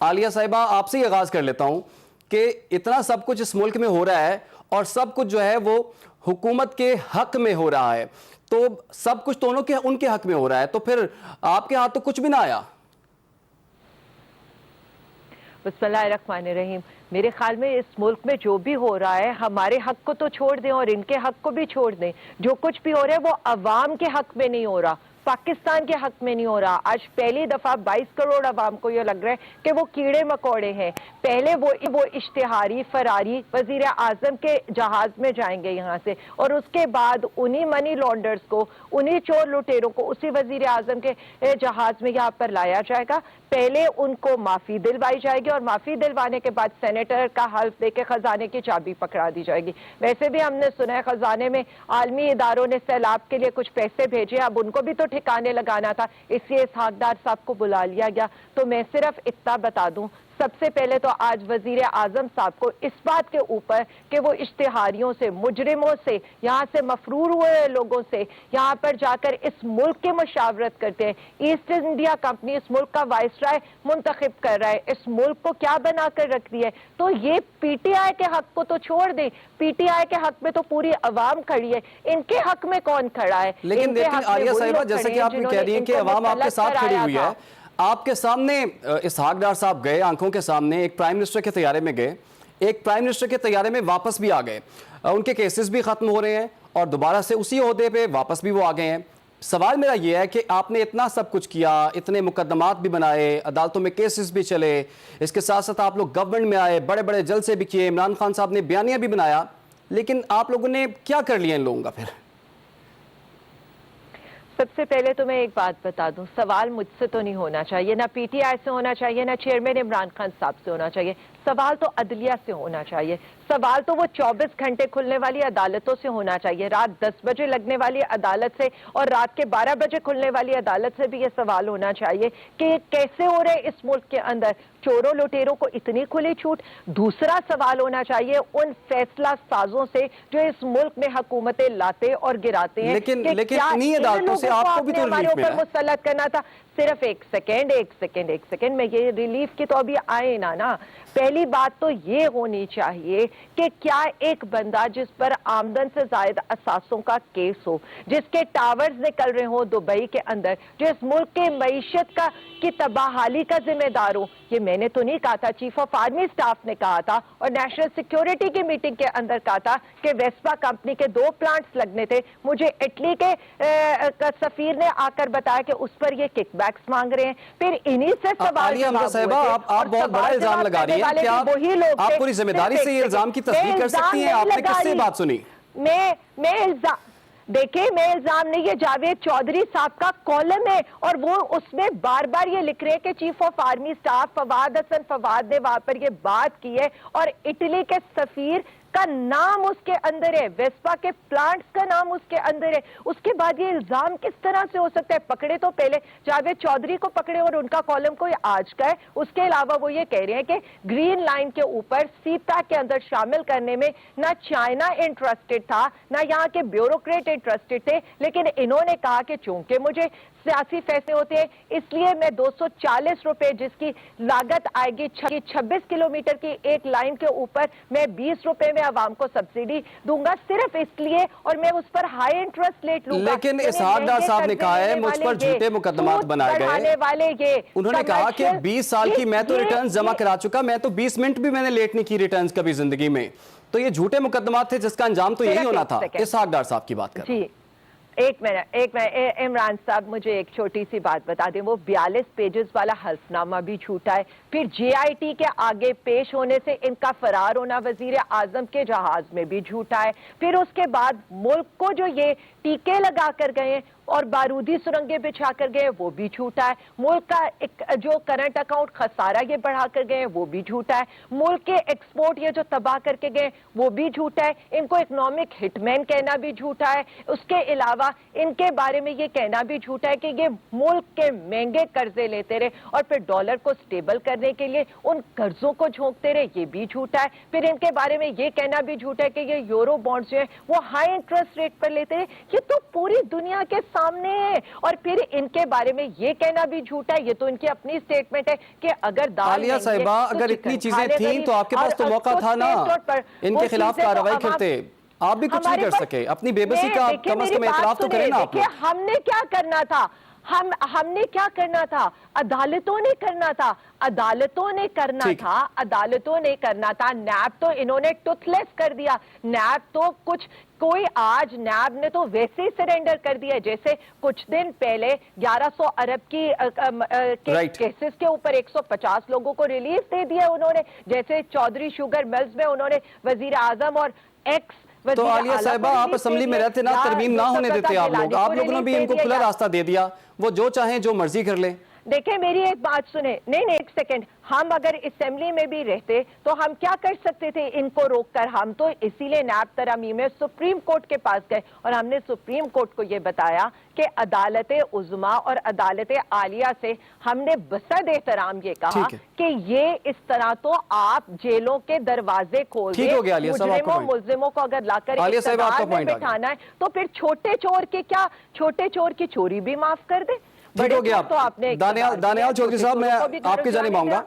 आलिया साहिबा, आपसे ही आगाज कर लेता हूं कि इतना सब कुछ इस मुल्क में हो रहा है और सब कुछ जो है वो हुकूमत के हक में हो रहा है, तो सब कुछ दोनों के उनके हक में हो रहा है, तो फिर आपके हाथ तो कुछ भी ना आया। बिस्मिल्लाहिर्रहमानिर्रहीम। मेरे ख्याल में इस मुल्क में जो भी हो रहा है हमारे हक को तो छोड़ दें और इनके हक को भी छोड़ दें। जो कुछ भी हो रहा है वो अवाम के हक में नहीं हो रहा, पाकिस्तान के हक में नहीं हो रहा। आज पहली दफा 22 करोड़ अवाम को ये लग रहा है कि वो कीड़े मकोड़े हैं। पहले वो इश्तिहारी फरारी वजीर आजम के जहाज में जाएंगे यहाँ से, और उसके बाद उन्हीं मनी लॉन्डर्स को, उन्हीं चोर लुटेरों को उसी वजीर आजम के जहाज में यहाँ पर लाया जाएगा। पहले उनको माफी दिलवाई जाएगी और माफी दिलवाने के बाद सेनेटर का हल्फ देके खजाने की चाबी पकड़ा दी जाएगी। वैसे भी हमने सुना है खजाने में आलमी इदारों ने सैलाब के लिए कुछ पैसे भेजे, अब उनको भी तो ठिकाने लगाना था, इसलिए इसहाकदार साहब को बुला लिया गया। तो मैं सिर्फ इतना बता दूं, सबसे पहले तो आज वजीर आजम साहब को इस बात के ऊपर कि वो इश्तिहारियों से, मुजरिमों से, यहाँ से मफरूर हुए लोगों से यहाँ पर जाकर इस मुल्क की मशावरत करते हैं। ईस्ट इंडिया कंपनी इस मुल्क का वाइसराय मुंतखब कर रहा है, इस मुल्क को क्या बनाकर रख दिया है। तो ये पीटीआई के हक को तो छोड़ दे, पीटीआई के हक में तो पूरी अवाम खड़ी है, इनके हक में कौन खड़ा है? लेकिन आलिया साहिबा, जैसे कि आप कह रही हैं कि अवाम आपके साथ खड़ी हुई है, आपके सामने इसहाक डार साहब गए, आंखों के सामने एक प्राइम मिनिस्टर के तैयारे में गए, एक प्राइम मिनिस्टर के तैयारे में वापस भी आ गए, उनके केसेस भी खत्म हो रहे हैं और दोबारा से उसी ओहदे पे वापस भी वो आ गए हैं। सवाल मेरा ये है कि आपने इतना सब कुछ किया, इतने मुकदमात भी बनाए, अदालतों में केसेस भी चले, इसके साथ साथ आप लोग गवर्नमेंट में आए, बड़े बड़े जलसे भी किए, इमरान खान साहब ने बयानिया भी बनाया, लेकिन आप लोगों ने क्या कर लिया इन लोगों का? फिर सबसे पहले तो मैं एक बात बता दूं, सवाल मुझसे तो नहीं होना चाहिए, ना पीटीआई से होना चाहिए, ना चेयरमैन इमरान खान साहब से होना चाहिए। सवाल तो अदलिया से होना चाहिए, सवाल तो वो 24 घंटे खुलने वाली अदालतों से होना चाहिए, रात 10 बजे लगने वाली अदालत से और रात के 12 बजे खुलने वाली अदालत से भी ये सवाल होना चाहिए कि कैसे हो रहे इस मुल्क के अंदर चोरों लुटेरों को इतनी खुली छूट। दूसरा सवाल होना चाहिए उन फैसला साजों से जो इस मुल्क में हुकूमतें लाते और गिराते हैं। लेकिन इन्हीं अदालतों से आपको भी तो हमारे ऊपर मुसल्लत करना था। सिर्फ एक सेकेंड में ये रिलीफ की तो अभी आए ना। पहली बात तो ये होनी चाहिए कि क्या एक बंदा जिस पर आमदन से ज्यादा असासों का केस हो, जिसके टावर्स निकल रहे हो दुबई के अंदर, जो इस मुल्क के मईशत की तबाहाली का जिम्मेदार हो, ये मैंने तो नहीं कहा था, चीफ ऑफ आर्मी स्टाफ ने कहा था और नेशनल सिक्योरिटी की मीटिंग के अंदर कहा था कि वेस्पा कंपनी के 2 प्लांट्स लगने थे। मुझे इटली के सफीर ने आकर बताया कि उस पर ये किकबैक्स मांग रहे हैं। फिर इन्हीं से सवाल आप बहुत बड़ा इल्जाम लगा रही हैं। क्या आप पूरी जिम्मेदारी से ये इल्जाम की तस्दीक कर सकती हैं? आपने किससे बात सुनी? देखिए, मैं इल्जाम नहीं, ये जावेद चौधरी साहब का कॉलम है और वो उसमें बार बार ये लिख रहे हैं कि chief of army staff Fawad Hasan Fawad ने वहां पर ये बात की है और इटली के सफीर का नाम उसके अंदर है, वेस्पा के प्लांट्स का नाम उसके अंदर है। उसके बाद ये इल्जाम किस तरह से हो सकता है? पकड़े तो पहले जावेद चौधरी को पकड़े और उनका कॉलम कोई आज का है। उसके अलावा वो ये कह रहे हैं कि ग्रीन लाइन के ऊपर सीपैक के अंदर शामिल करने में ना चाइना इंटरेस्टेड था, ना यहाँ के ब्यूरोक्रेट इंटरेस्टेड थे, लेकिन इन्होंने कहा कि चूंकि मुझे सियासी फैसले होते हैं इसलिए मैं 240 रुपए जिसकी लागत आएगी 26 किलोमीटर की एक लाइन के ऊपर, मैं 20 रुपए में आवाम को सब्सिडी दूंगा, सिर्फ इसलिए, और मैं उस पर हाई इंटरेस्ट रेट लूंगा। लेकिन इसहाक डार साहब ने कहा है मुझ पर झूठे मुकदमात बनाए गए वाले, ये उन्होंने कहा कि 20 साल की मैं तो रिटर्न जमा करा चुका, मैं तो 20 मिनट भी मैंने लेट नहीं की रिटर्न कभी जिंदगी में। तो ये झूठे मुकदमात थे जिसका अंजाम तो यही होना था। इसहाक डार साहब की बात कर। एक मिनट इमरान साहब, मुझे एक छोटी सी बात बता दें, वो 42 पेजेस वाला हल्फनामा भी झूठा है। फिर जेआईटी के आगे पेश होने से इनका फरार होना वजीर आजम के जहाज में भी झूठा है। फिर उसके बाद मुल्क को जो ये टीके लगा कर गए और बारूदी सुरंगें बिछा कर गए वो भी झूठा है। मुल्क का एक जो करंट अकाउंट खसारा ये बढ़ा कर गए वो भी झूठा है। मुल्क के एक्सपोर्ट ये जो तबाह करके गए वो भी झूठा है। इनको इकोनॉमिक हिटमैन कहना भी झूठा है। उसके अलावा इनके बारे में ये कहना भी झूठा है कि ये मुल्क के महंगे कर्जे लेते रहे और फिर डॉलर को स्टेबल करने के लिए उन कर्जों को झोंकते रहे, ये भी झूठा है। फिर इनके बारे में ये कहना भी झूठा है कि ये यूरो बॉन्ड्स जो है वो हाई इंटरेस्ट रेट पर लेते रहे। ये तो पूरी दुनिया के सामने है। और फिर इनके बारे में ये कहना भी झूठा है, ये तो इनकी अपनी स्टेटमेंट है कि अगर दाल आलिया साहिबा, अगर इतनी चीजें थी तो आपके पास तो मौका था ना इनके खिलाफ कार्रवाई करते, आप भी कुछ नहीं कर सके। अपनी बेबसी का कम से कम एतराफ तो करें ना आप। हमने क्या करना था, हमने क्या करना था, अदालतों ने करना था, अदालतों ने करना था, अदालतों ने करना था। नैब तो इन्होंने टुथलेस कर दिया। नैब तो कोई आज नैब ने तो वैसे ही सरेंडर कर दिया जैसे कुछ दिन पहले 1100 अरब की केसेस के ऊपर 150 लोगों को रिलीफ दे दिया उन्होंने, जैसे चौधरी शुगर मिल्स में उन्होंने वजीर आजम और एक्स। तो आलिया साहिबा, आप असेंबली में रहते ना, तरमीम ना होने देते आप लोगों ने भी इनको खुला रास्ता दे दिया, वो जो चाहें जो मर्जी कर लें। देखिए मेरी एक बात सुने, नहीं एक सेकंड, हम अगर असेंबली में भी रहते तो हम क्या कर सकते थे इनको रोककर? हम तो इसीलिए नैब तरमीम में सुप्रीम कोर्ट के पास गए और हमने सुप्रीम कोर्ट को यह बताया कि अदालत उज़्मा और अदालत आलिया से हमने बसद एहतराम ये कहा कि ये इस तरह तो आप जेलों के दरवाजे खोल दें, मुजरिमों मुल्जिमों को अगर लाकर इक़्तिदार में बिठाना है तो फिर छोटे चोर की चोरी भी माफ कर दे। ठीक हो गया। दानियाल चौधरी साहब, मैं आपकी जानिब आऊंगा।